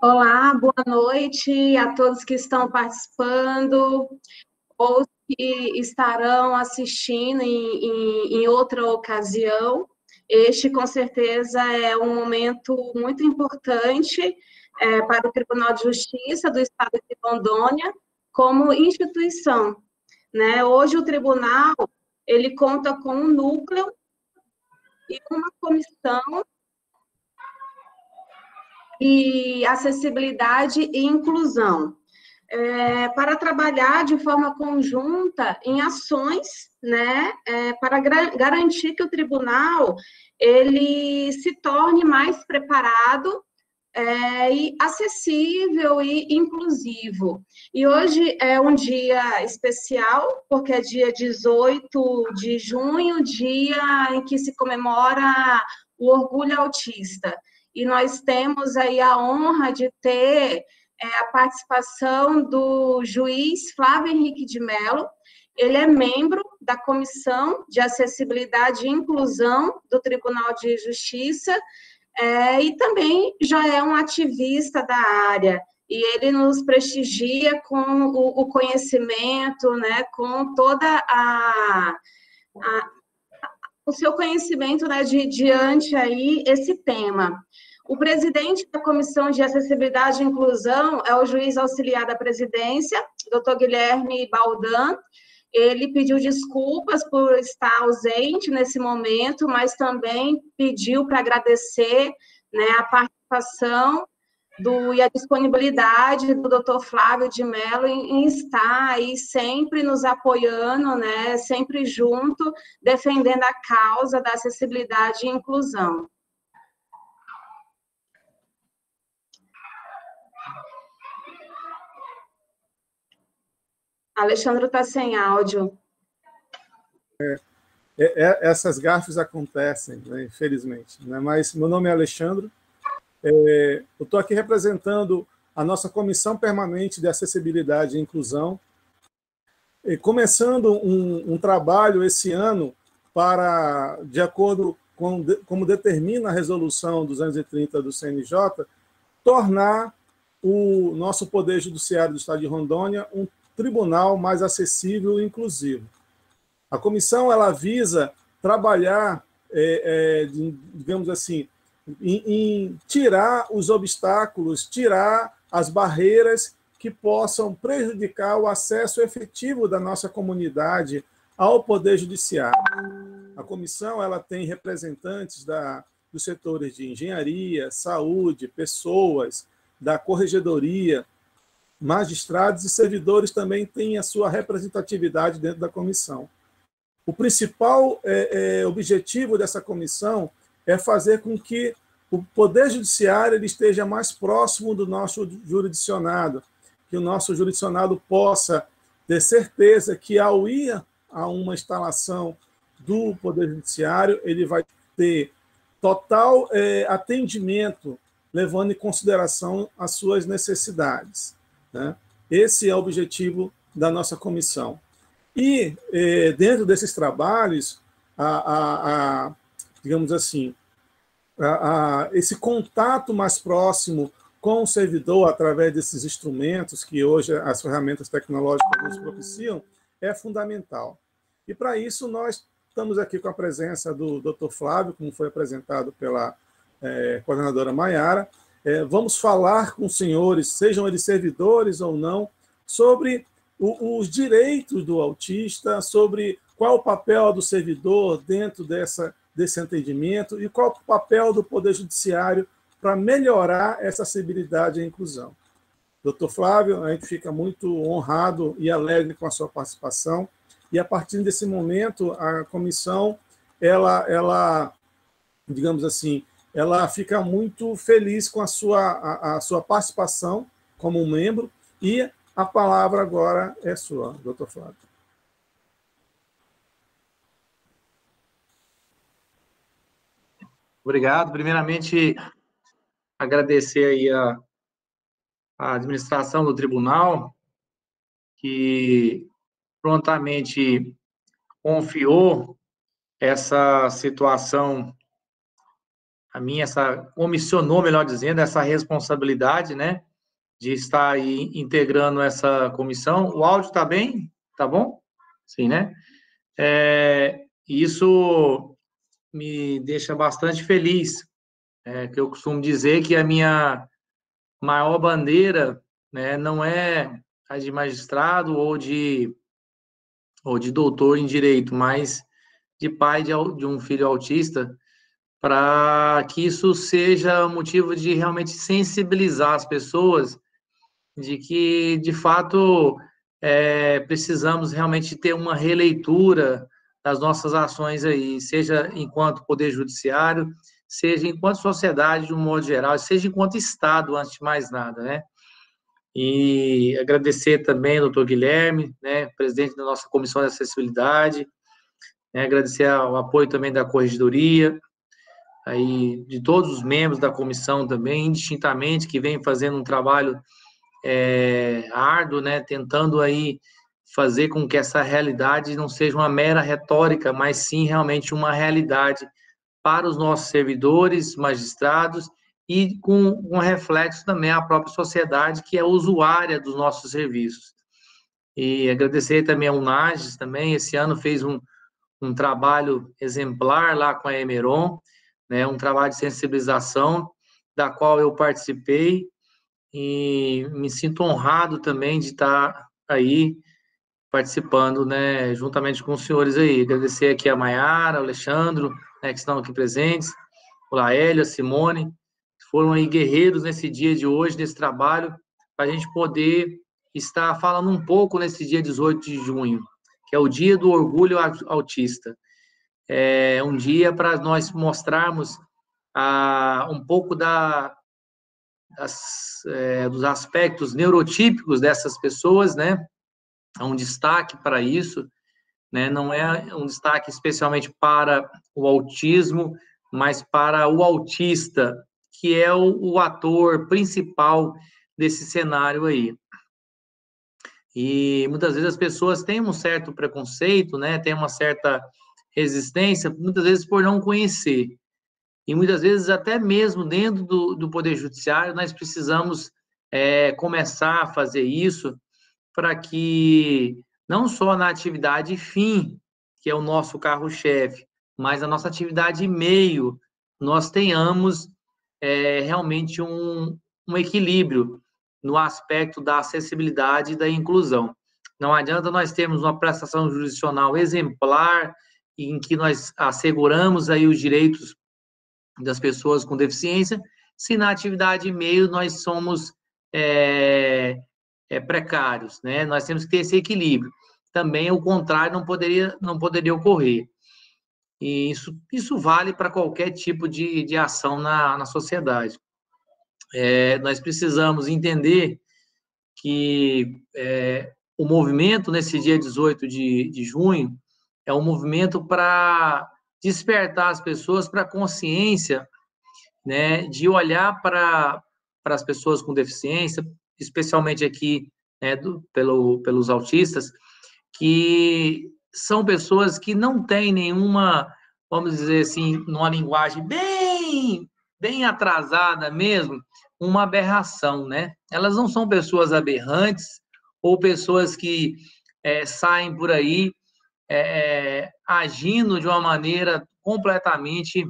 Olá, boa noite a todos que estão participando ou que estarão assistindo em outra ocasião. Este, com certeza, é um momento muito importante para o Tribunal de Justiça do Estado de Rondônia como instituição, né? Hoje o tribunal ele conta com um núcleo e uma comissão de acessibilidade e inclusão. Para trabalhar de forma conjunta em ações, né, para garantir que o tribunal ele se torne mais preparado e acessível e inclusivo. E hoje é um dia especial, porque é dia 18 de junho, dia em que se comemora o orgulho autista. E nós temos aí a honra de ter a participação do juiz Flávio Henrique de Mello. Ele é membro da Comissão de Acessibilidade e Inclusão do Tribunal de Justiça, e também já é um ativista da área, e ele nos prestigia com o conhecimento, né, com toda o seu conhecimento, né, diante aí esse tema. O presidente da Comissão de Acessibilidade e Inclusão é o juiz auxiliar da presidência, doutor Guilherme Baldan. Ele pediu desculpas por estar ausente nesse momento, mas também pediu para agradecer, né, a participação e a disponibilidade do doutor Flávio de Mello em estar aí sempre nos apoiando, né, sempre junto, defendendo a causa da acessibilidade e inclusão. Alexandre está sem áudio. Essas gafes acontecem, né, infelizmente. Né? Mas meu nome é Alexandre. Eu estou aqui representando a nossa Comissão Permanente de Acessibilidade e Inclusão, começando um trabalho esse ano para, de acordo com como determina a Resolução 230 do CNJ, tornar o nosso Poder Judiciário do Estado de Rondônia um tribunal mais acessível e inclusivo. A comissão ela visa trabalhar, digamos assim, em tirar os obstáculos, tirar as barreiras que possam prejudicar o acesso efetivo da nossa comunidade ao Poder Judiciário. A comissão ela tem representantes dos setores de engenharia, saúde, pessoas, da corregedoria, magistrados e servidores também têm a sua representatividade dentro da comissão. O principal objetivo dessa comissão é fazer com que o Poder Judiciário ele esteja mais próximo do nosso jurisdicionado, que o nosso jurisdicionado possa ter certeza que, ao ir a uma instalação do Poder Judiciário, ele vai ter total atendimento, levando em consideração as suas necessidades. Né? Esse é o objetivo da nossa comissão. E, dentro desses trabalhos, digamos assim, esse contato mais próximo com o servidor, através desses instrumentos que hoje as ferramentas tecnológicas nos propiciam, é fundamental. E, para isso, nós estamos aqui com a presença do Dr. Flávio, como foi apresentado pela coordenadora Maiara. Vamos falar com os senhores, sejam eles servidores ou não, sobre os direitos do autista, sobre qual o papel do servidor dentro desse entendimento e qual o papel do Poder Judiciário para melhorar essa acessibilidade e inclusão. Doutor Flávio, a gente fica muito honrado e alegre com a sua participação, e a partir desse momento, a comissão, ela digamos assim, ela fica muito feliz com a sua participação como membro, e a palavra agora é sua, doutor Flávio. Obrigado. Primeiramente, agradecer aí a administração do tribunal, que prontamente confiou essa situação comissionou, melhor dizendo, essa responsabilidade, né, de estar aí integrando essa comissão. O áudio está bem? Tá bom? Sim, né? Isso me deixa bastante feliz, que eu costumo dizer que a minha maior bandeira, né, não é a de magistrado ou de doutor em direito, mas de pai de um filho autista, para que isso seja motivo de realmente sensibilizar as pessoas de que, de fato, precisamos realmente ter uma releitura das nossas ações aí, seja enquanto Poder Judiciário, seja enquanto sociedade de um modo geral, seja enquanto Estado, antes de mais nada, né? E agradecer também ao doutor Guilherme, né, presidente da nossa Comissão de Acessibilidade, né, agradecer o apoio também da Corregedoria, aí, de todos os membros da comissão também, indistintamente, que vem fazendo um trabalho árduo, né, tentando aí fazer com que essa realidade não seja uma mera retórica, mas sim realmente uma realidade para os nossos servidores, magistrados, e com um reflexo também à própria sociedade, que é usuária dos nossos serviços. E agradecer também ao UNAGES também, esse ano fez um trabalho exemplar lá com a Emeron, né, um trabalho de sensibilização, da qual eu participei, e me sinto honrado também de estar aí participando, né, juntamente com os senhores aí. Agradecer aqui a Maiara, o Alexandro, né, que estão aqui presentes, o Laélio, a Simone, que foram aí guerreiros nesse dia de hoje, nesse trabalho, para a gente poder estar falando um pouco nesse dia 18 de junho, que é o Dia do Orgulho Autista. É um dia para nós mostrarmos um pouco dos aspectos neurotípicos dessas pessoas, né? Há um destaque para isso, né? Não é um destaque especialmente para o autismo, mas para o autista, que é o ator principal desse cenário aí. E muitas vezes as pessoas têm um certo preconceito, né? Tem uma certa resistência, muitas vezes por não conhecer. E muitas vezes, até mesmo dentro do Poder Judiciário, nós precisamos começar a fazer isso para que, não só na atividade fim, que é o nosso carro-chefe, mas a nossa atividade meio, nós tenhamos realmente um equilíbrio no aspecto da acessibilidade e da inclusão. Não adianta nós termos uma prestação jurisdicional exemplar, em que nós asseguramos aí os direitos das pessoas com deficiência, se na atividade meio nós somos precários, né? Nós temos que ter esse equilíbrio. Também o contrário não poderia ocorrer. E isso vale para qualquer tipo de ação na sociedade. Nós precisamos entender que o movimento nesse dia 18 de junho é um movimento para despertar as pessoas para a consciência, né, de olhar para as pessoas com deficiência, especialmente aqui, né, pelos autistas, que são pessoas que não têm nenhuma, vamos dizer assim, numa linguagem bem atrasada mesmo, uma aberração, né? Elas não são pessoas aberrantes ou pessoas que saem por aí agindo de uma maneira completamente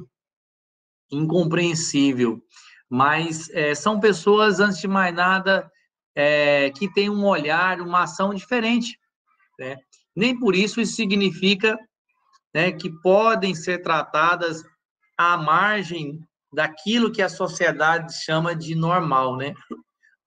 incompreensível, mas são pessoas, antes de mais nada, que têm um olhar, uma ação diferente, né? Nem por isso significa, né, que podem ser tratadas à margem daquilo que a sociedade chama de normal, né?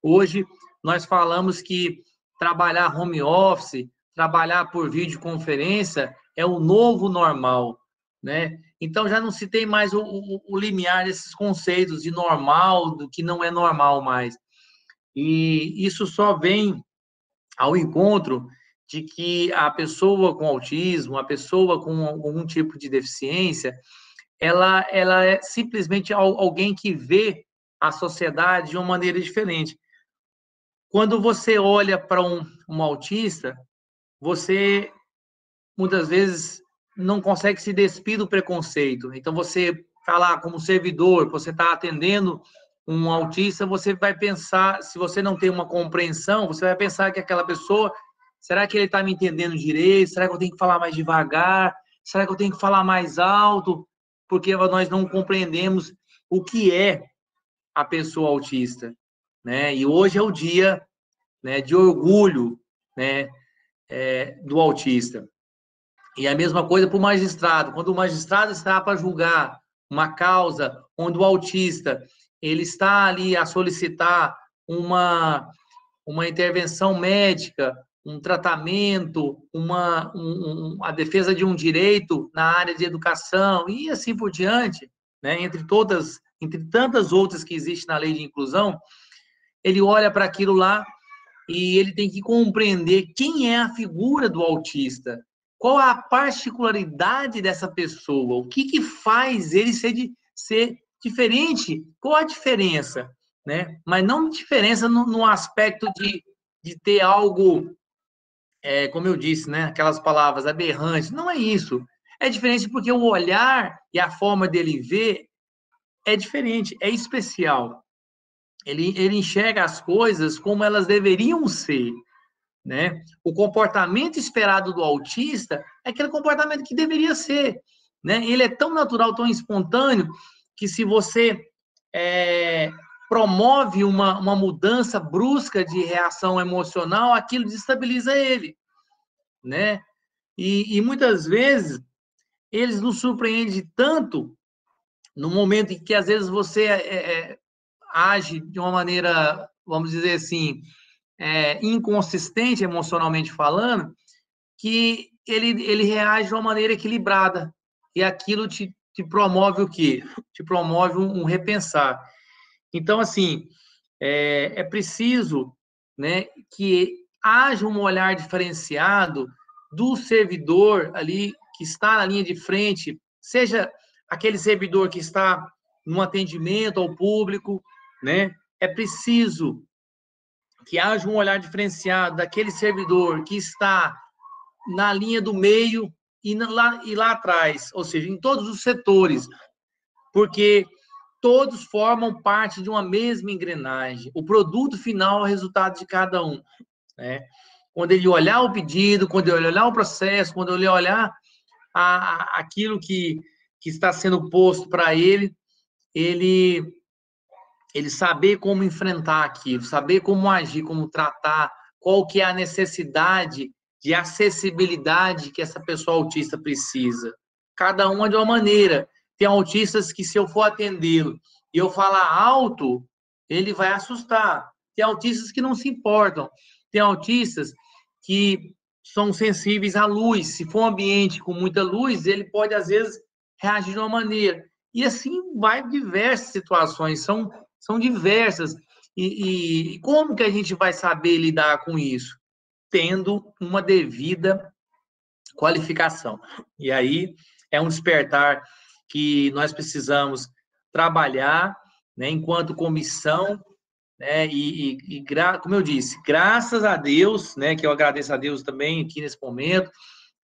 Hoje, nós falamos que trabalhar home office, trabalhar por videoconferência é o novo normal, né? Então, já não se tem mais o limiar desses conceitos de normal, do que não é normal mais. E isso só vem ao encontro de que a pessoa com autismo, a pessoa com algum tipo de deficiência, ela é simplesmente alguém que vê a sociedade de uma maneira diferente. Quando você olha para um autista, você muitas vezes não consegue se despir do preconceito. Então, você está lá como servidor, você está atendendo um autista, você vai pensar, se você não tem uma compreensão, você vai pensar que aquela pessoa, será que ele está me entendendo direito? Será que eu tenho que falar mais devagar? Será que eu tenho que falar mais alto? Porque nós não compreendemos o que é a pessoa autista, né? E hoje é o dia, né, de orgulho, né, do autista. E a mesma coisa para o magistrado. Quando o magistrado está para julgar uma causa onde o autista ele está ali a solicitar uma intervenção médica, um tratamento, a defesa de um direito na área de educação e assim por diante, né? Entre tantas outras que existem na lei de inclusão, ele olha para aquilo lá e ele tem que compreender quem é a figura do autista, qual a particularidade dessa pessoa, o que faz ele ser diferente, qual a diferença, né? Mas não diferença no aspecto de ter algo, como eu disse, né? Aquelas palavras aberrantes, não é isso. É diferente porque o olhar e a forma dele ver é diferente, é especial. Ele enxerga as coisas como elas deveriam ser, né? O comportamento esperado do autista é aquele comportamento que deveria ser, né? Ele é tão natural, tão espontâneo, que se você promove uma mudança brusca de reação emocional, aquilo desestabiliza ele, né? E muitas vezes eles nos surpreendem tanto no momento em que às vezes você age de uma maneira, vamos dizer assim, inconsistente emocionalmente falando, que ele reage de uma maneira equilibrada. E aquilo te promove o quê? Te promove um repensar. Então, assim, é preciso, né, que haja um olhar diferenciado do servidor ali que está na linha de frente, seja aquele servidor que está no atendimento ao público, né? É preciso que haja um olhar diferenciado daquele servidor que está na linha do meio e lá atrás, ou seja, em todos os setores, porque todos formam parte de uma mesma engrenagem. O produto final é o resultado de cada um, né? Quando ele olhar o pedido, quando ele olhar o processo, quando ele olhar aquilo que está sendo posto para ele saber como enfrentar aquilo, saber como agir, como tratar, qual que é a necessidade de acessibilidade que essa pessoa autista precisa. Cada uma de uma maneira. Tem autistas que, se eu for atendê-lo e eu falar alto, ele vai assustar. Tem autistas que não se importam. Tem autistas que são sensíveis à luz. Se for um ambiente com muita luz, ele pode, às vezes, reagir de uma maneira. E assim vai diversas situações, são diversas. E como que a gente vai saber lidar com isso? Tendo uma devida qualificação. E aí é um despertar que nós precisamos trabalhar, né, enquanto comissão, né, como eu disse, graças a Deus, né, que eu agradeço a Deus também aqui nesse momento,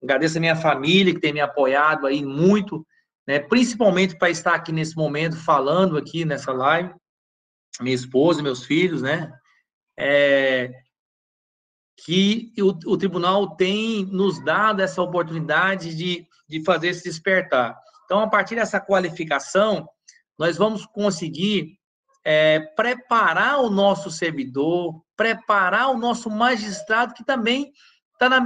agradeço a minha família que tem me apoiado aí muito, né, principalmente para estar aqui nesse momento falando aqui nessa live, minha esposa, meus filhos, né, que o tribunal tem nos dado essa oportunidade de fazer esse despertar. Então, a partir dessa qualificação, nós vamos conseguir preparar o nosso servidor, preparar o nosso magistrado, que também está na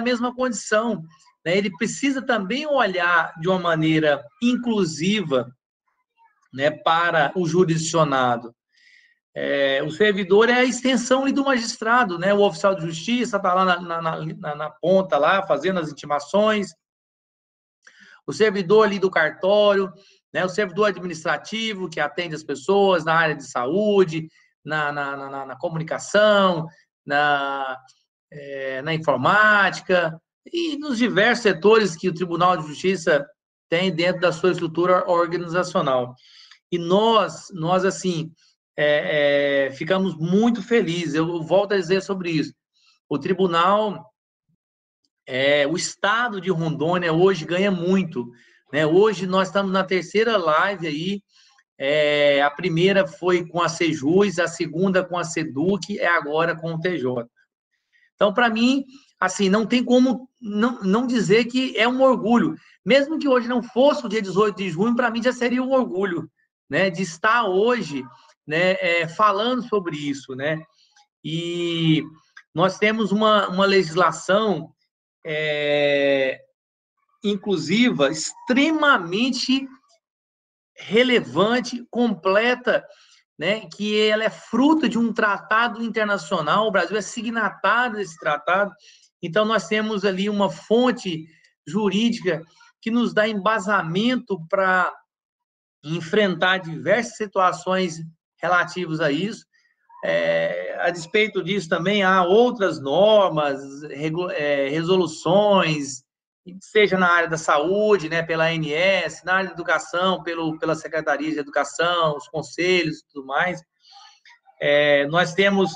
mesma condição, né? Ele precisa também olhar de uma maneira inclusiva, né, para o jurisdicionado. O servidor é a extensão do magistrado, né? O oficial de justiça está lá na ponta, lá, fazendo as intimações. O servidor ali do cartório, né? O servidor administrativo, que atende as pessoas na área de saúde, na comunicação, na informática e nos diversos setores que o Tribunal de Justiça tem dentro da sua estrutura organizacional. E nós assim, ficamos muito felizes. Eu volto a dizer sobre isso. O tribunal, o estado de Rondônia hoje ganha muito, né? Hoje nós estamos na terceira live aí, a primeira foi com a Sejus, a segunda com a Seduc, agora com o TJ. Então, para mim, assim, não tem como não dizer que é um orgulho. Mesmo que hoje não fosse o dia 18 de junho, para mim já seria um orgulho, né, de estar hoje, né, falando sobre isso, né? E nós temos uma legislação inclusiva extremamente relevante, completa, né, que ela é fruto de um tratado internacional, o Brasil é signatário desse tratado, então nós temos ali uma fonte jurídica que nos dá embasamento para enfrentar diversas situações relativas a isso. A despeito disso também há outras normas, resoluções, seja na área da saúde, né, pela ANS, na área da educação, pela Secretaria de Educação, os conselhos e tudo mais. Nós temos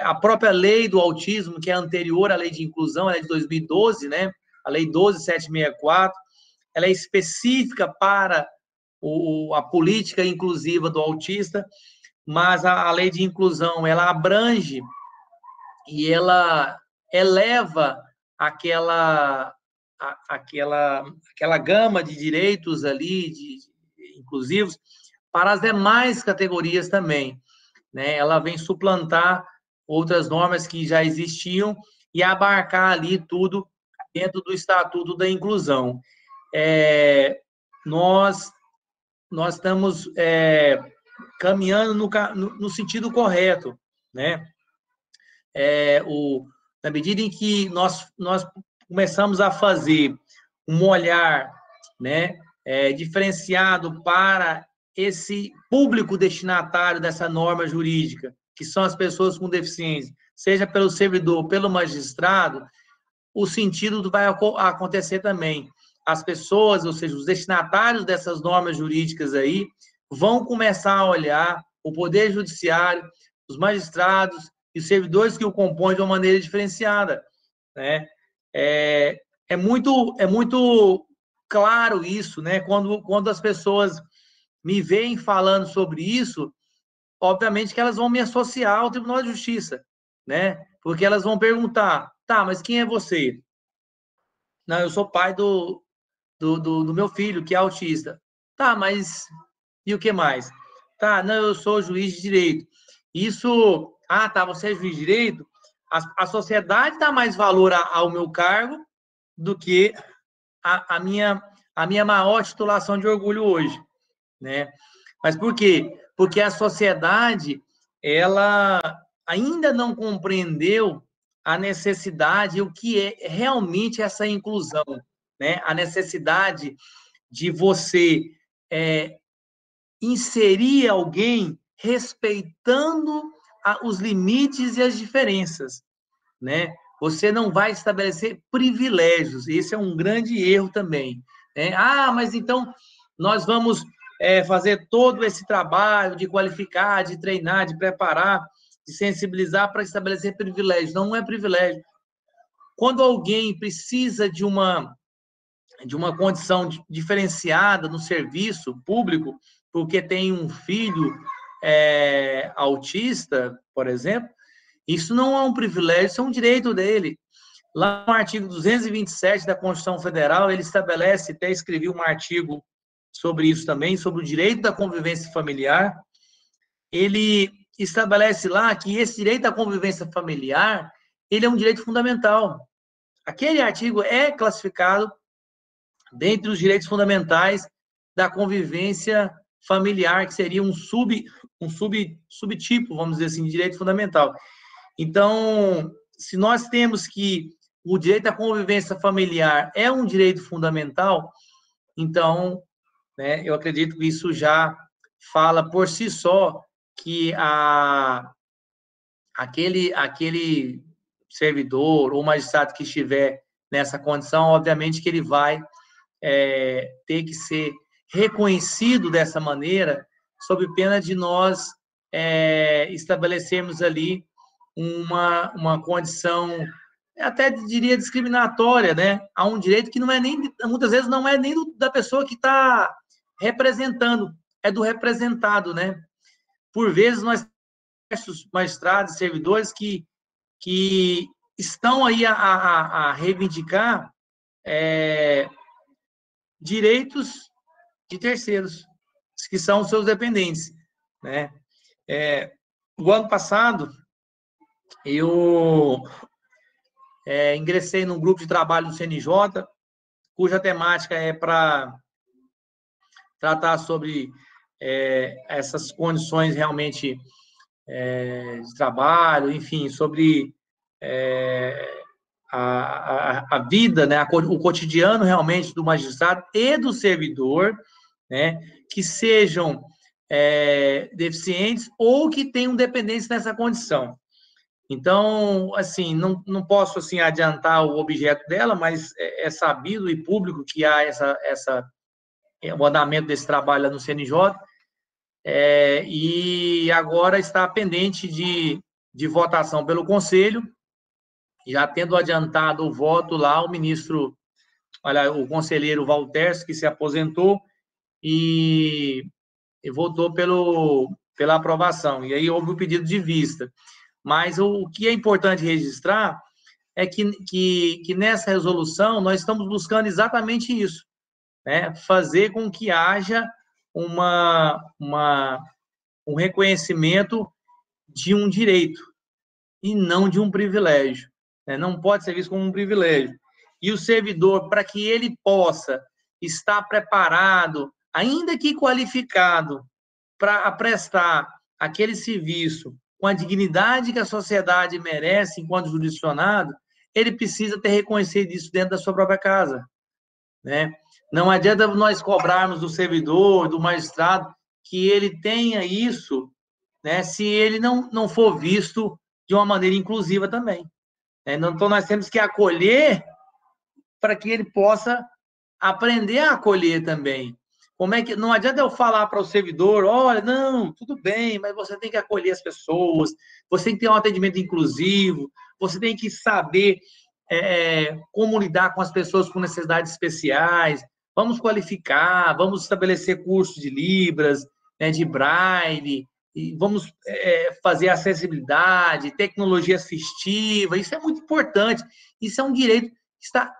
a própria lei do autismo, que é anterior à lei de inclusão, ela é de 2012, né, a lei 12.764, ela é específica para a política inclusiva do autista, mas a lei de inclusão, ela abrange e ela eleva aquela gama de direitos ali, inclusivos, para as demais categorias também, né? Ela vem suplantar outras normas que já existiam e abarcar ali tudo dentro do Estatuto da Inclusão. Nós estamos caminhando no sentido correto, né? Na medida em que nós começamos a fazer um olhar, né, diferenciado para esse público destinatário dessa norma jurídica, que são as pessoas com deficiência, seja pelo servidor, pelo magistrado, o sentido vai acontecer também. As pessoas, ou seja, os destinatários dessas normas jurídicas aí, vão começar a olhar o Poder Judiciário, os magistrados e os servidores que o compõem de uma maneira diferenciada, né? É muito claro isso, né? Quando as pessoas me veem falando sobre isso, obviamente que elas vão me associar ao Tribunal de Justiça, né? Porque elas vão perguntar, tá, mas quem é você? Não, eu sou pai do meu filho, que é autista. Tá, mas e o que mais? Tá, não, eu sou juiz de direito. Isso, tá, você é juiz de direito? A sociedade dá mais valor ao meu cargo do que a minha maior titulação de orgulho hoje, né? Mas por quê? Porque a sociedade, ela ainda não compreendeu a necessidade, o que é realmente essa inclusão, né? A necessidade de você inserir alguém respeitando os limites e as diferenças, né? Você não vai estabelecer privilégios, esse é um grande erro também, né? Mas então nós vamos fazer todo esse trabalho de qualificar, de treinar, de preparar, de sensibilizar para estabelecer privilégios. Não é privilégio. Quando alguém precisa de uma condição diferenciada no serviço público, porque tem um filho autista, por exemplo, isso não é um privilégio, isso é um direito dele. Lá no artigo 227 da Constituição Federal, ele estabelece, até escrevi um artigo sobre isso também, sobre o direito da convivência familiar. Ele estabelece lá que esse direito à convivência familiar, ele é um direito fundamental. Aquele artigo é classificado dentre os direitos fundamentais da convivência familiar, que seria um subtipo, vamos dizer assim, de direito fundamental. Então, se nós temos que o direito à convivência familiar é um direito fundamental, então, né, eu acredito que isso já fala por si só que aquele servidor ou magistrado que estiver nessa condição, obviamente que ele vai ter que ser reconhecido dessa maneira, sob pena de nós estabelecermos ali uma condição até diria discriminatória, né, a um direito que não é nem, muitas vezes não é nem da pessoa que está representando, é do representado, né? Por vezes nós temos magistrados, servidores que estão aí a reivindicar direitos de terceiros, que são seus dependentes, né? O ano passado, eu ingressei num grupo de trabalho do CNJ, cuja temática é para tratar sobre essas condições realmente de trabalho, enfim, sobre a vida, né, o cotidiano realmente do magistrado e do servidor, né, que sejam deficientes ou que tenham dependência nessa condição. Então, assim, não posso assim adiantar o objeto dela, mas é sabido e público que há o andamento desse trabalho lá no CNJ, e agora está pendente de votação pelo Conselho, já tendo adiantado o voto lá, o conselheiro Walters, que se aposentou, e votou pela aprovação, e aí houve o pedido de vista. Mas o que é importante registrar é que nessa resolução nós estamos buscando exatamente isso, né? Fazer com que haja um reconhecimento de um direito e não de um privilégio, né? Não pode ser visto como um privilégio. E o servidor, para que ele possa estar preparado, ainda que qualificado, para prestar aquele serviço com a dignidade que a sociedade merece enquanto jurisdicionado, ele precisa ter reconhecido isso dentro da sua própria casa, né? Não adianta nós cobrarmos do servidor, do magistrado, que ele tenha isso, né, se ele não for visto de uma maneira inclusiva também. Então, nós temos que acolher para que ele possa aprender a acolher também. Não adianta eu falar para o servidor, olha, não, tudo bem, mas você tem que acolher as pessoas, você tem que ter um atendimento inclusivo, você tem que saber como lidar com as pessoas com necessidades especiais, vamos qualificar, vamos estabelecer cursos de Libras, né, de Braille, e vamos fazer acessibilidade, tecnologia assistiva, isso é muito importante, isso é um direito que está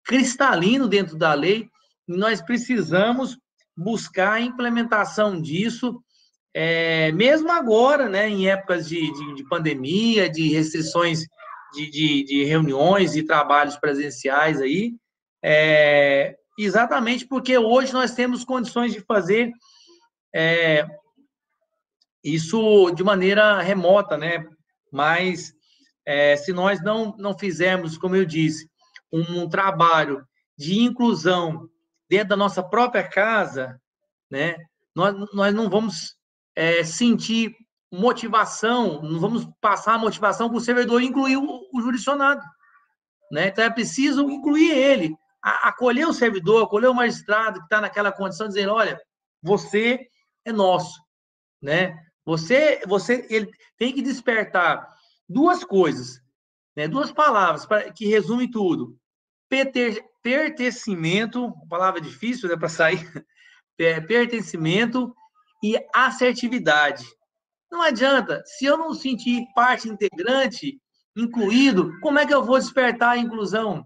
cristalino dentro da lei, e nós precisamos buscar a implementação disso, mesmo agora, né, em épocas de pandemia, de restrições de reuniões e trabalhos presenciais aí, exatamente porque hoje nós temos condições de fazer isso de maneira remota, né? Mas se nós não fizermos, como eu disse, um trabalho de inclusão dentro da nossa própria casa, né? Nós não vamos sentir motivação, não vamos passar a motivação para o servidor incluir o jurisdicionado, né? Então, é preciso incluir ele, acolher o servidor, acolher o magistrado que está naquela condição, dizer, olha, você é nosso, né? Ele tem que despertar duas coisas, né? Duas palavras que resumem tudo. Pertencimento, palavra difícil, né, para sair, pertencimento e assertividade. Não adianta, se eu não sentir parte integrante, incluído, como é que eu vou despertar a inclusão?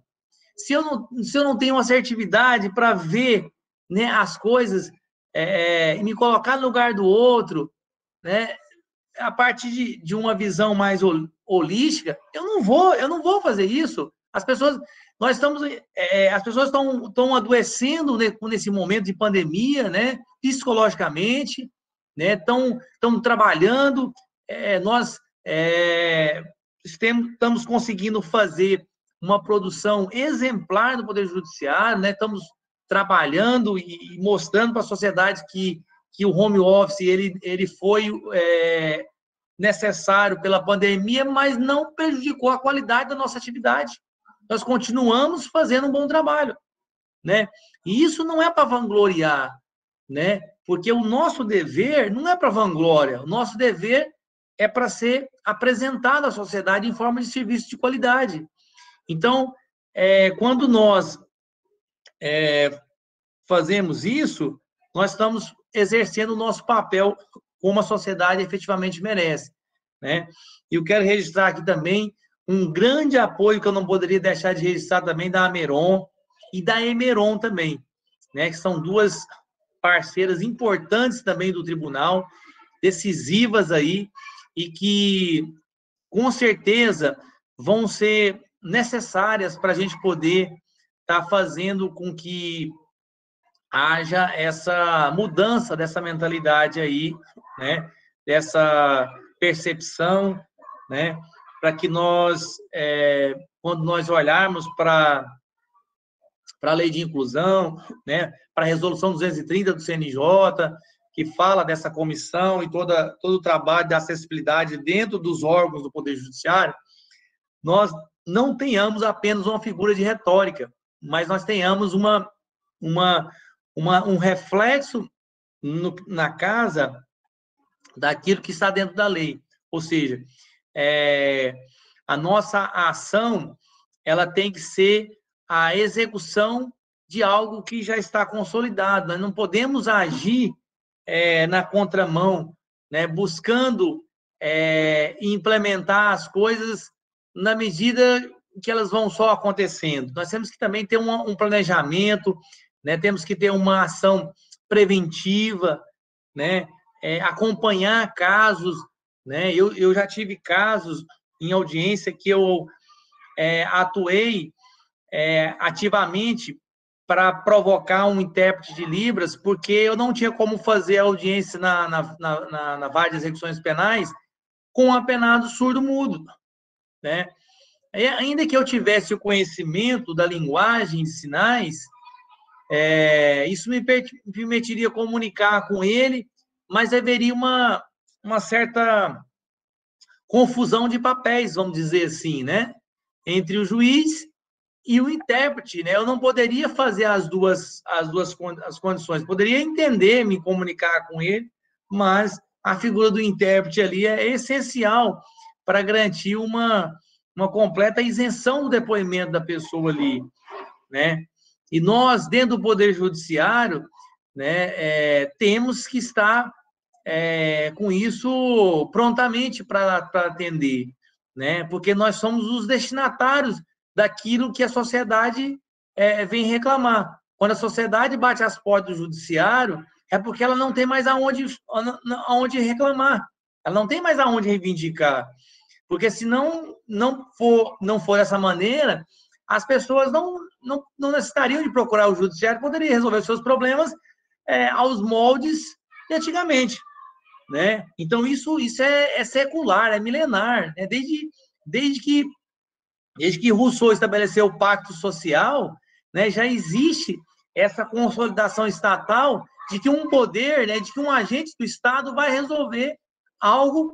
Se eu não tenho assertividade para ver, né, as coisas e me colocar no lugar do outro, né, a partir de uma visão mais holística, eu não vou fazer isso. As pessoas estão adoecendo, né, nesse momento de pandemia, né, psicologicamente, né, estão trabalhando, nós estamos conseguindo fazer uma produção exemplar no Poder Judiciário, né, estamos trabalhando e mostrando para a sociedade que o home office ele foi necessário pela pandemia, mas não prejudicou a qualidade da nossa atividade. Nós continuamos fazendo um bom trabalho, né? E isso não é para vangloriar, né? Porque o nosso dever não é para vanglória, o nosso dever é para ser apresentado à sociedade em forma de serviço de qualidade. Então, quando nós fazemos isso, nós estamos exercendo o nosso papel como a sociedade efetivamente merece, né? E eu quero registrar aqui também um grande apoio que eu não poderia deixar de registrar também da Ameron e da Emeron também, né? Que são duas parceiras importantes também do tribunal, decisivas aí, e que, com certeza, vão ser necessárias para a gente poder estar fazendo com que haja essa mudança dessa mentalidade aí, né? Dessa percepção, né? Para que nós, quando nós olharmos para a lei de inclusão, né? Para a resolução 230 do CNJ, que fala dessa comissão e todo o trabalho da acessibilidade dentro dos órgãos do Poder Judiciário, nós não tenhamos apenas uma figura de retórica, mas nós tenhamos um reflexo na casa daquilo que está dentro da lei. Ou seja, a nossa ação, ela tem que ser a execução de algo que já está consolidado. Nós não podemos agir na contramão, né, buscando implementar as coisas na medida que elas vão só acontecendo. Nós temos que também ter um planejamento, né, temos que ter uma ação preventiva, né, acompanhar casos, né, eu já tive casos em audiência que eu atuei ativamente para provocar um intérprete de Libras, porque eu não tinha como fazer audiência na vara de execuções penais com um apenado surdo-mudo, né? Ainda que eu tivesse o conhecimento da linguagem de sinais, isso me permitiria comunicar com ele, mas haveria uma certa confusão de papéis, vamos dizer assim, né? Entre o juiz e o intérprete, né? Eu não poderia fazer as condições. Poderia entender, me comunicar com ele, mas a figura do intérprete ali é essencial para garantir uma completa isenção do depoimento da pessoa ali, né? E nós, dentro do Poder Judiciário, né, temos que estar com isso prontamente para atender, né? Porque nós somos os destinatários daquilo que a sociedade vem reclamar. Quando a sociedade bate as portas do judiciário, é porque ela não tem mais aonde reclamar, ela não tem mais aonde reivindicar. Porque se não for dessa maneira, as pessoas não necessitariam de procurar o judiciário, poderiam resolver os seus problemas aos moldes de antigamente, né? Então, isso é secular, é milenar, né? Desde que Rousseau estabeleceu o Pacto Social, né, já existe essa consolidação estatal de que um poder, né, de que um agente do Estado vai resolver algo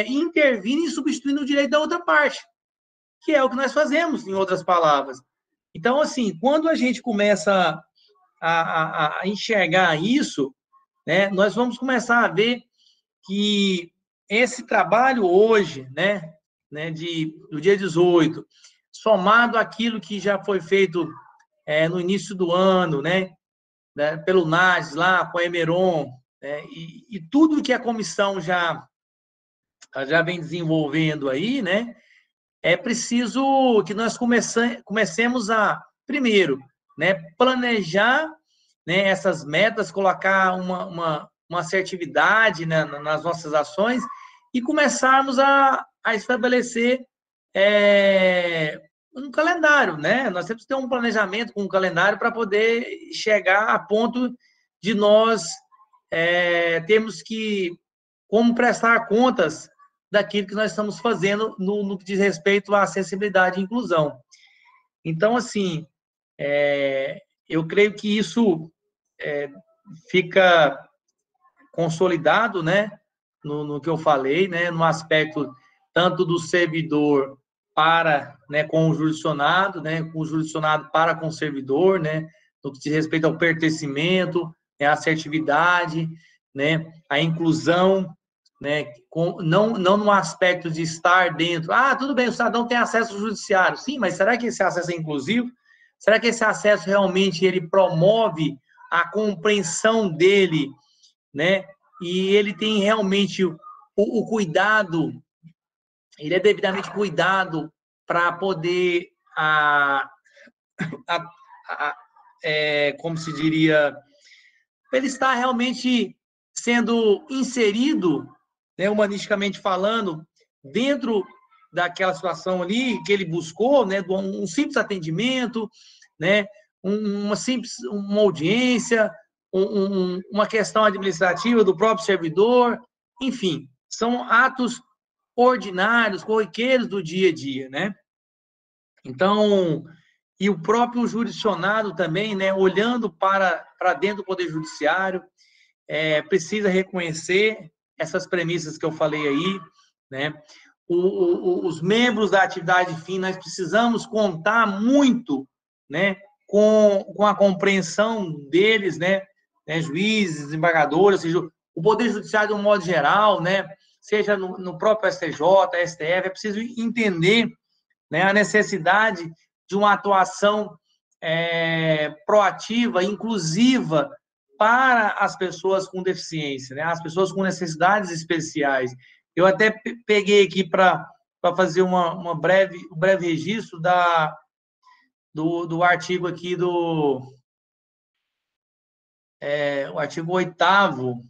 intervindo e substituindo o direito da outra parte, que é o que nós fazemos, em outras palavras. Então, assim, quando a gente começa a enxergar isso, né, nós vamos começar a ver que esse trabalho hoje, né, do dia 18, somado àquilo que já foi feito no início do ano, né, pelo NAS lá, com a Emeron, e tudo que a comissão já vem desenvolvendo aí, né, é preciso que nós comecemos a, primeiro, né, planejar, né, essas metas, colocar uma assertividade, né, nas nossas ações e começarmos a estabelecer um calendário, né? Nós temos que ter um planejamento com um calendário para poder chegar a ponto de nós termos como prestar contas daquilo que nós estamos fazendo no que diz respeito à acessibilidade e inclusão. Então, assim, eu creio que isso fica consolidado, né, no que eu falei, né, no aspecto tanto do servidor para, né, com o jurisdicionado, né, com o jurisdicionado para com o servidor, né, no que diz respeito ao pertencimento, a assertividade, né, a inclusão, né, não no aspecto de estar dentro. Ah, tudo bem, o cidadão tem acesso ao judiciário. Sim, mas será que esse acesso é inclusivo? Será que esse acesso realmente ele promove a compreensão dele, né? E ele tem realmente o cuidado, ele é devidamente cuidado para poder, como se diria, ele está realmente sendo inserido, né, humanisticamente falando, dentro daquela situação ali que ele buscou, né, um simples atendimento, né, uma audiência, uma questão administrativa do próprio servidor, enfim, são atos ordinários, corriqueiros do dia a dia, né? Então, e o próprio jurisdicionado também, né, olhando para dentro do Poder Judiciário, precisa reconhecer essas premissas que eu falei aí, né? Os membros da atividade fim, nós precisamos contar muito, né, com a compreensão deles, né, juízes, desembargadores, ou seja, o Poder Judiciário de um modo geral, né, seja no próprio STJ, STF, é preciso entender, né, a necessidade de uma atuação proativa, inclusiva, para as pessoas com deficiência, né, as pessoas com necessidades especiais. Eu até peguei aqui para fazer um breve registro do artigo aqui o artigo 8º.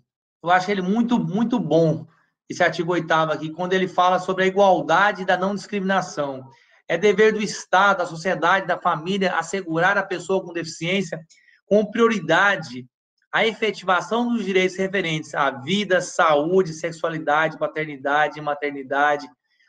Eu acho ele muito, muito bom, esse artigo 8º aqui, quando ele fala sobre a igualdade da não discriminação. É dever do Estado, da sociedade, da família, assegurar à pessoa com deficiência, com prioridade, a efetivação dos direitos referentes à vida, saúde, sexualidade, paternidade e maternidade,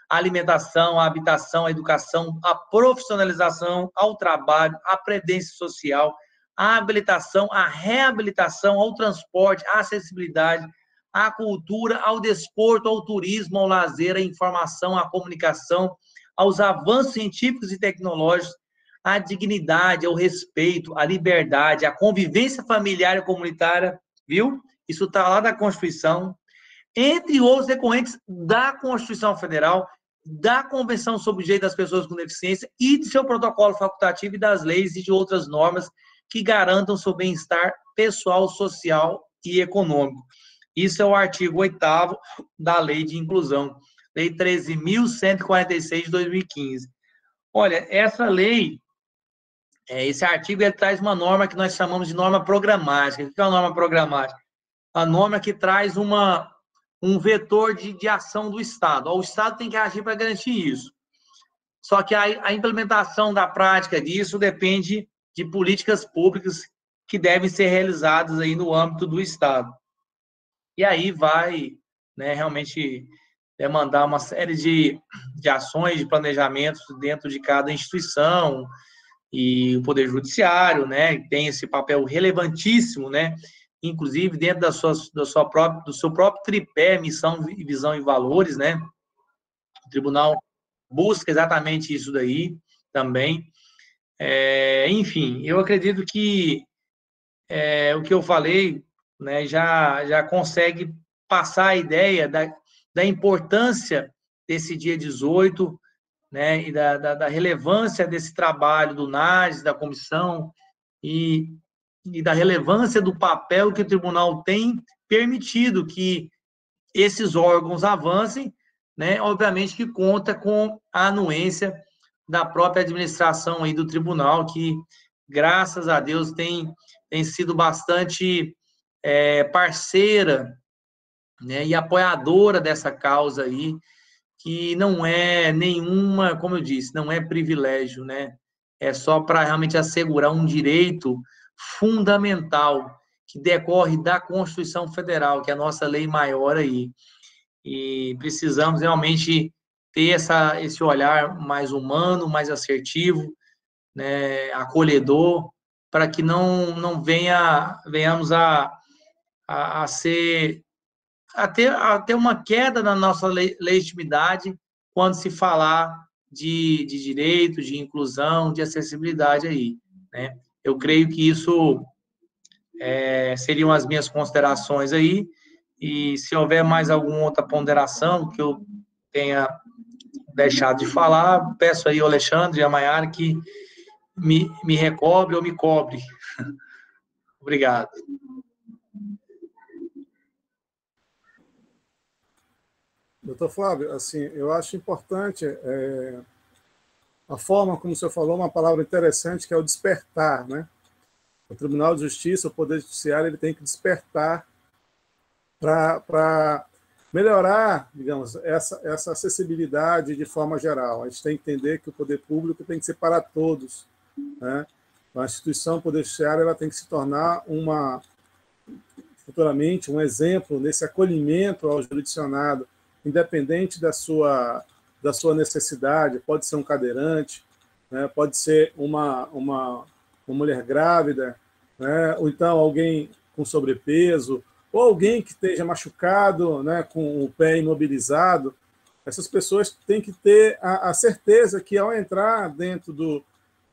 à alimentação, à habitação, à educação, à profissionalização, ao trabalho, à previdência social, à habilitação, à reabilitação, ao transporte, à acessibilidade, à cultura, ao desporto, ao turismo, ao lazer, à informação, à comunicação, aos avanços científicos e tecnológicos, à dignidade, ao respeito, à liberdade, à convivência familiar e comunitária, viu? Isso está lá da Constituição, entre outros decorrentes da Constituição Federal, da Convenção sobre o Direito das Pessoas com Deficiência e de seu protocolo facultativo e das leis e de outras normas que garantam seu bem-estar pessoal, social e econômico. Isso é o artigo 8º da Lei de Inclusão, Lei 13.146 de 2015. Olha, essa lei, esse artigo, ele traz uma norma que nós chamamos de norma programática. O que é uma norma programática? A norma que traz um vetor de ação do Estado. O Estado tem que agir para garantir isso. Só que a implementação da prática disso depende de políticas públicas que devem ser realizadas aí no âmbito do Estado. E aí vai, né, realmente demandar uma série de ações, de planejamentos dentro de cada instituição, e o Poder Judiciário, né, tem esse papel relevantíssimo, né, inclusive dentro do seu próprio tripé, missão, visão e valores, né, o tribunal busca exatamente isso daí também. Enfim, eu acredito que o que eu falei, né, já consegue passar a ideia da importância desse dia 18, né, e da relevância desse trabalho do NAS, da comissão, e da relevância do papel que o tribunal tem permitido que esses órgãos avancem, né, obviamente que conta com a anuência da própria administração aí do tribunal, que, graças a Deus, tem sido bastante parceira, né, e apoiadora dessa causa aí, que não é nenhuma, como eu disse, não é privilégio, né? É só para realmente assegurar um direito fundamental que decorre da Constituição Federal, que é a nossa lei maior aí. E precisamos realmente ter esse olhar mais humano, mais assertivo, né, acolhedor, para que não venhamos a ter uma queda na nossa legitimidade quando se falar de direito, de inclusão, de acessibilidade aí, né? Eu creio que isso seriam as minhas considerações aí, E se houver mais alguma outra ponderação que eu tenha deixado de falar, peço aí ao Alexandre e a Maiara que me recobre ou me cobre. Obrigado. Doutor Flávio, assim, eu acho importante a forma como o senhor falou, uma palavra interessante, que é o despertar, né? O Tribunal de Justiça, o Poder Judiciário, ele tem que despertar para melhorar, digamos, essa acessibilidade de forma geral. A gente tem que entender que o poder público tem que ser para todos, né? A instituição Poder Judiciário, ela tem que se tornar futuramente um exemplo nesse acolhimento ao jurisdicionado, independente da sua necessidade. Pode ser um cadeirante, né? Pode ser uma mulher grávida, né? Ou então alguém com sobrepeso, ou alguém que esteja machucado, né, com o pé imobilizado. Essas pessoas têm que ter a certeza que, ao entrar dentro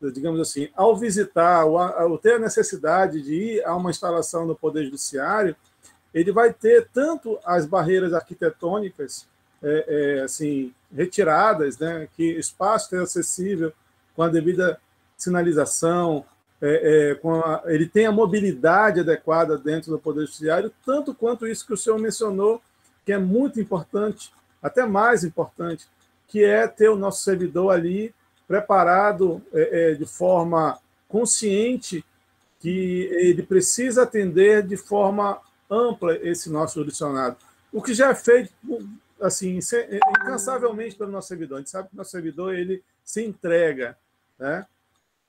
digamos assim, ao visitar, ao ter a necessidade de ir a uma instalação no Poder Judiciário, ele vai ter tanto as barreiras arquitetônicas assim, retiradas, né, que o espaço esteja acessível com a devida sinalização, ele tem a mobilidade adequada dentro do Poder Judiciário, tanto quanto isso que o senhor mencionou, que é muito importante, até mais importante, que é ter o nosso servidor ali preparado de forma consciente, que ele precisa atender de forma ampla esse nosso jurisdicionado. O que já é feito assim, incansavelmente pelo nosso servidor. A gente sabe que o nosso servidor ele se entrega, né?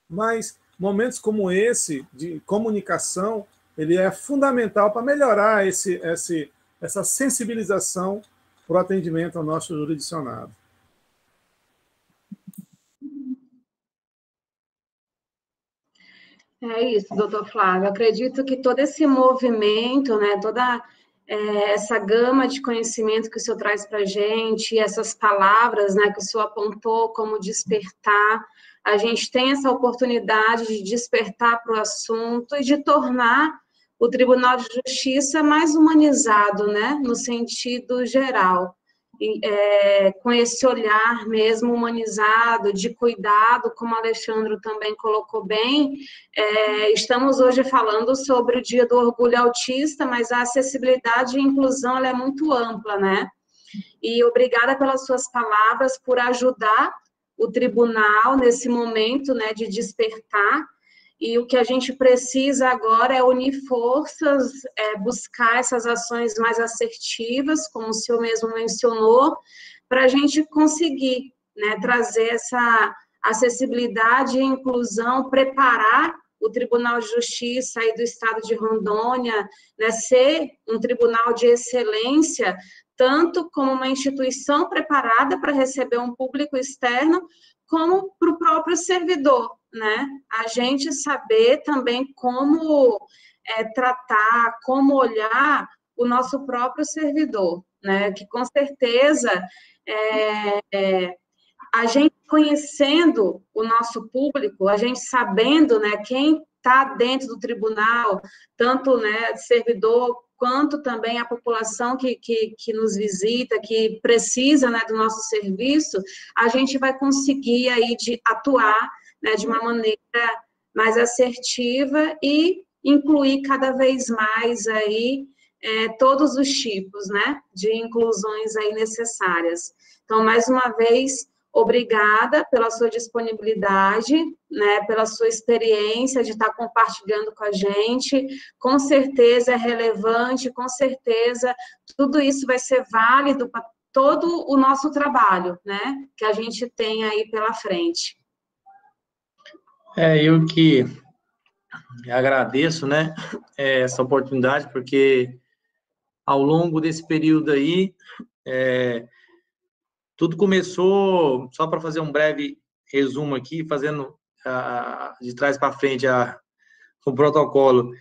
Mas momentos como esse de comunicação, ele é fundamental para melhorar essa sensibilização para o atendimento ao nosso jurisdicionado. É isso, doutor Flávio. Acredito que todo esse movimento, né, toda essa gama de conhecimento que o senhor traz para a gente, essas palavras, né, que o senhor apontou como despertar, a gente tem essa oportunidade de despertar para o assunto e de tornar o Tribunal de Justiça mais humanizado, né, no sentido geral. Com esse olhar mesmo humanizado, de cuidado, como o Alexandre também colocou bem. Estamos hoje falando sobre o Dia do Orgulho Autista, mas a acessibilidade e inclusão ela é muito ampla, né? E obrigada pelas suas palavras, por ajudar o tribunal nesse momento, né, de despertar. E o que a gente precisa agora é unir forças, buscar essas ações mais assertivas, como o senhor mesmo mencionou, para a gente conseguir, né, trazer essa acessibilidade e inclusão, preparar o Tribunal de Justiça aí do Estado de Rondônia, né, ser um tribunal de excelência, tanto como uma instituição preparada para receber um público externo, como para o próprio servidor, né? A gente saber também como tratar, como olhar o nosso próprio servidor, né? Que com certeza a gente conhecendo o nosso público, a gente sabendo, né, quem está dentro do tribunal, tanto, né, servidor quanto também a população que nos visita, que precisa, né, do nosso serviço, a gente vai conseguir aí atuar, né, de uma maneira mais assertiva e incluir cada vez mais aí todos os tipos, né, de inclusões aí necessárias. Então, mais uma vez, obrigada pela sua disponibilidade, né, pela sua experiência de estar compartilhando com a gente. Com certeza é relevante, com certeza tudo isso vai ser válido para todo o nosso trabalho, né, que a gente tem aí pela frente. Eu que agradeço, né, essa oportunidade, porque ao longo desse período aí, tudo começou, só para fazer um breve resumo aqui, fazendo de trás para frente o protocolo.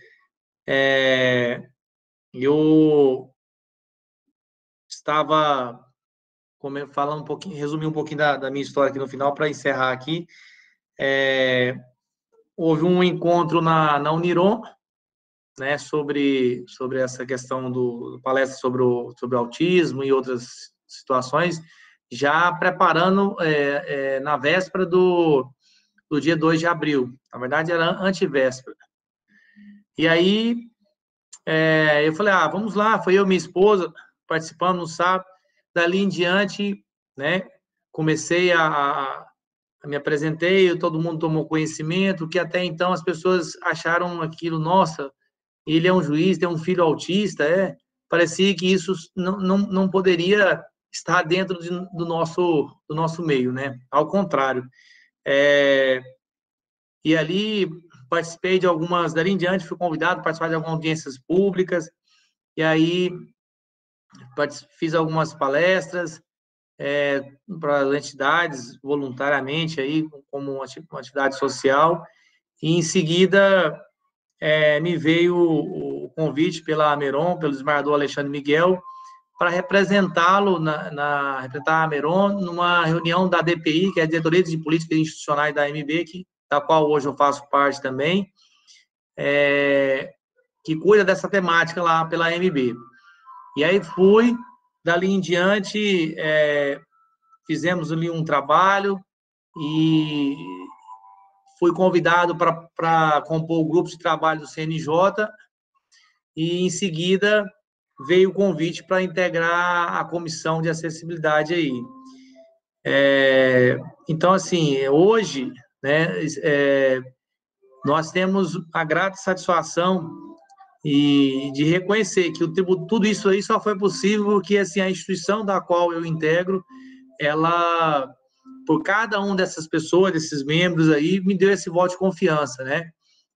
Eu estava falando um pouquinho, resumir um pouquinho da minha história aqui no final, para encerrar aqui. Houve um encontro na Uniron, né, sobre essa questão do palestra sobre o autismo e outras situações, já preparando na véspera do dia 2 de abril. Na verdade, era antivéspera. E aí, eu falei, vamos lá, foi eu e minha esposa, participando no sábado. Dali em diante, né, comecei me apresentei, todo mundo tomou conhecimento, que até então as pessoas acharam aquilo, nossa, ele é um juiz, tem um filho autista, parecia que isso não poderia estar dentro do nosso meio, né? Ao contrário. E ali participei de algumas, dali em diante fui convidado a participar de algumas audiências públicas, e aí fiz algumas palestras para entidades, voluntariamente, aí, como uma atividade social, e em seguida me veio o convite pela Ameron, pelo desembargador Alexandre Miguel, para representá-lo, representar a Ameron numa reunião da DPI, que é a Diretoria de Políticas Institucionais da AMB, da qual hoje eu faço parte também, que cuida dessa temática lá pela AMB. E aí fui, dali em diante, fizemos ali um trabalho e fui convidado para compor o grupo de trabalho do CNJ e, em seguida, veio o convite para integrar a comissão de acessibilidade aí. Então, assim, hoje, né, nós temos a grata satisfação de reconhecer que tudo isso aí só foi possível porque, assim, a instituição da qual eu integro, ela, por cada um dessas pessoas, desses membros aí, me deu esse voto de confiança, né?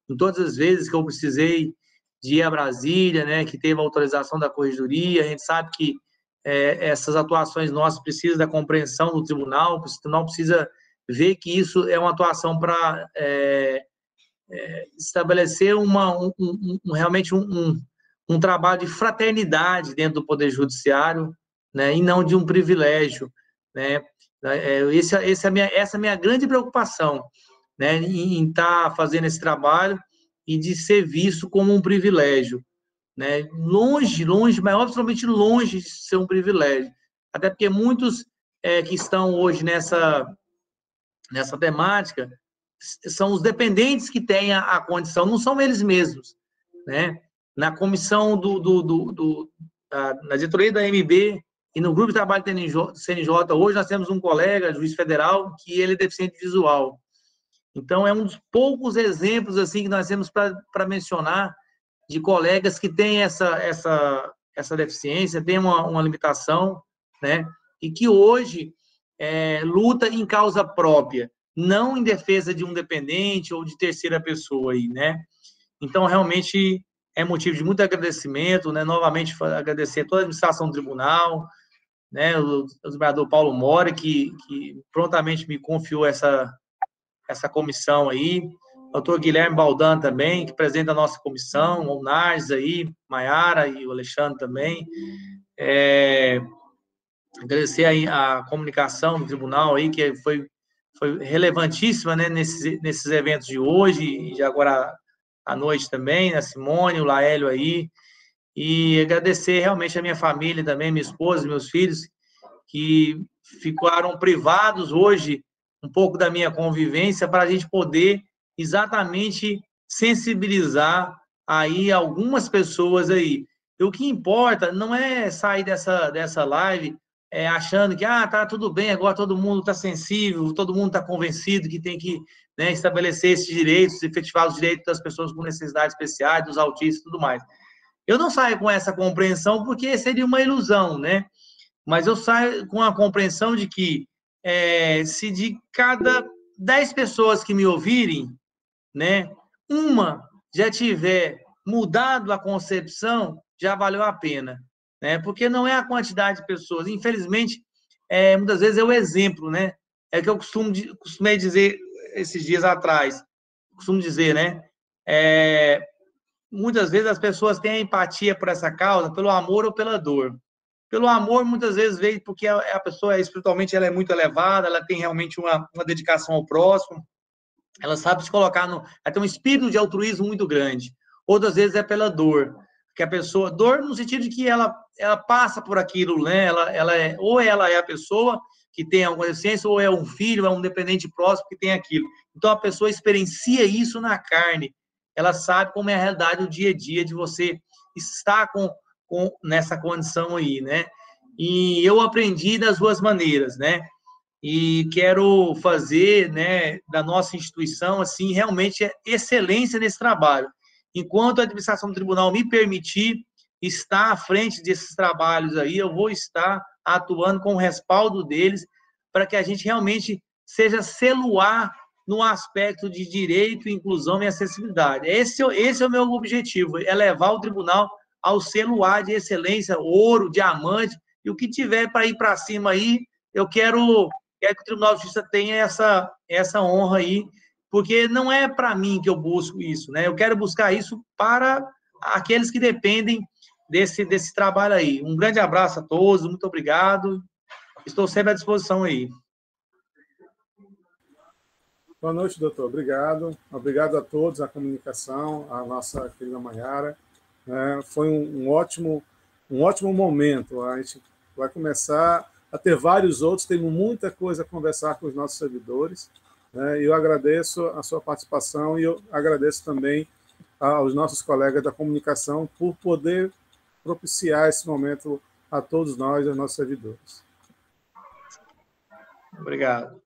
Em todas as vezes que eu precisei de ir a Brasília, né, que teve a autorização da Corregedoria, a gente sabe que essas atuações nossas precisam da compreensão do tribunal, o tribunal precisa ver que isso é uma atuação para estabelecer realmente um trabalho de fraternidade dentro do Poder Judiciário, né, e não de um privilégio, né? Essa é a minha grande preocupação, né, em estar fazendo esse trabalho e de ser visto como um privilégio, né? Longe, mas absolutamente longe de ser um privilégio. Até porque muitos que estão hoje nessa temática são os dependentes que têm a condição, não são eles mesmos, né? Na comissão na diretoria da AMB e no grupo de trabalho do CNJ, hoje nós temos um colega, juiz federal, que ele é deficiente visual. Então, é um dos poucos exemplos assim que nós temos para mencionar de colegas que têm essa deficiência, têm uma limitação, né? E que hoje luta em causa própria, não em defesa de um dependente ou de terceira pessoa aí, né? Então, realmente, é motivo de muito agradecimento, né? Novamente, agradecer a toda a administração do tribunal, né? O desembargador Paulo Mora, que prontamente me confiou essa comissão aí, o doutor Guilherme Baldan também, que presenta a nossa comissão, o Nardes aí, Maiara e o Alexandre também. Agradecer aí a comunicação do tribunal aí, que foi relevantíssima, né, nesses eventos de hoje e de agora à noite também, a Simone, o Laélio aí, e agradecer realmente a minha família também, minha esposa, meus filhos, que ficaram privados hoje um pouco da minha convivência para a gente poder exatamente sensibilizar aí algumas pessoas aí. E o que importa não é sair dessa live achando que tá tudo bem, agora todo mundo está sensível, todo mundo está convencido que tem que, né, estabelecer esses direitos, efetivar os direitos das pessoas com necessidades especiais, dos autistas e tudo mais. Eu não saio com essa compreensão porque seria uma ilusão, né? Mas eu saio com a compreensão de que se de cada 10 pessoas que me ouvirem, né, uma já tiver mudado a concepção, já valeu a pena, né? Porque não é a quantidade de pessoas. Infelizmente, muitas vezes é o exemplo, né? É o que eu costumei dizer esses dias atrás. Costumo dizer, né? Muitas vezes as pessoas têm a empatia por essa causa, pelo amor ou pela dor. Pelo amor, muitas vezes, veio porque a pessoa, espiritualmente, ela é muito elevada, ela tem realmente uma dedicação ao próximo, ela sabe se colocar ela tem um espírito de altruísmo muito grande. outras vezes é pela dor. Que a pessoa, dor no sentido de que ela passa por aquilo, né? Ou ela é a pessoa que tem alguma deficiência, ou é um filho, é um dependente próximo que tem aquilo. Então, a pessoa experiencia isso na carne. Ela sabe como é a realidade do dia a dia de você estar nessa condição aí, né? E eu aprendi das duas maneiras, né? E quero fazer, né, da nossa instituição, assim, realmente excelência nesse trabalho. Enquanto a administração do tribunal me permitir estar à frente desses trabalhos aí, eu vou estar atuando com o respaldo deles para que a gente realmente seja celular no aspecto de direito, inclusão e acessibilidade. Esse é o meu objetivo, é levar o tribunal ao celular de excelência, ouro, diamante, e o que tiver para ir para cima aí, eu quero que o Tribunal de Justiça tenha essa honra aí, porque não é para mim que eu busco isso, né? Eu quero buscar isso para aqueles que dependem desse trabalho aí. Um grande abraço a todos, muito obrigado. Estou sempre à disposição aí. Boa noite, doutor. Obrigado. Obrigado a todos, a comunicação, a nossa querida Maiara. Foi um ótimo momento. A gente vai começar a ter vários outros, temos muita coisa a conversar com os nossos servidores. Eu agradeço a sua participação e eu agradeço também aos nossos colegas da comunicação por poder propiciar esse momento a todos nós, aos nossos servidores. Obrigado.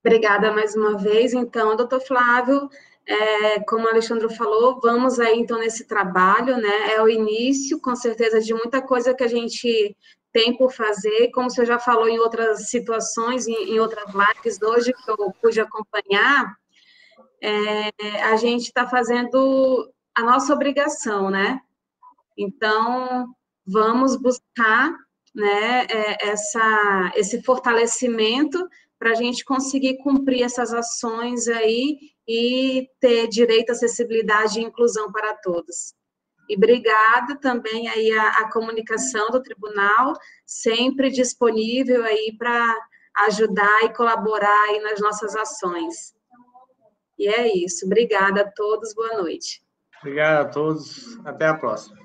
Obrigada mais uma vez. Então, doutor Flávio, como o Alexandre falou, vamos aí, então, nesse trabalho, né? É o início, com certeza, de muita coisa que a gente tem por fazer. Como você já falou em outras situações, em outras lives hoje, que eu pude acompanhar, a gente está fazendo a nossa obrigação, né? Então, vamos buscar, né, esse fortalecimento para a gente conseguir cumprir essas ações aí e ter direito, acessibilidade e inclusão para todos. E obrigada também aí a comunicação do tribunal, sempre disponível aí para ajudar e colaborar aí nas nossas ações. E é isso. Obrigada a todos. Boa noite. Obrigado a todos. Até a próxima.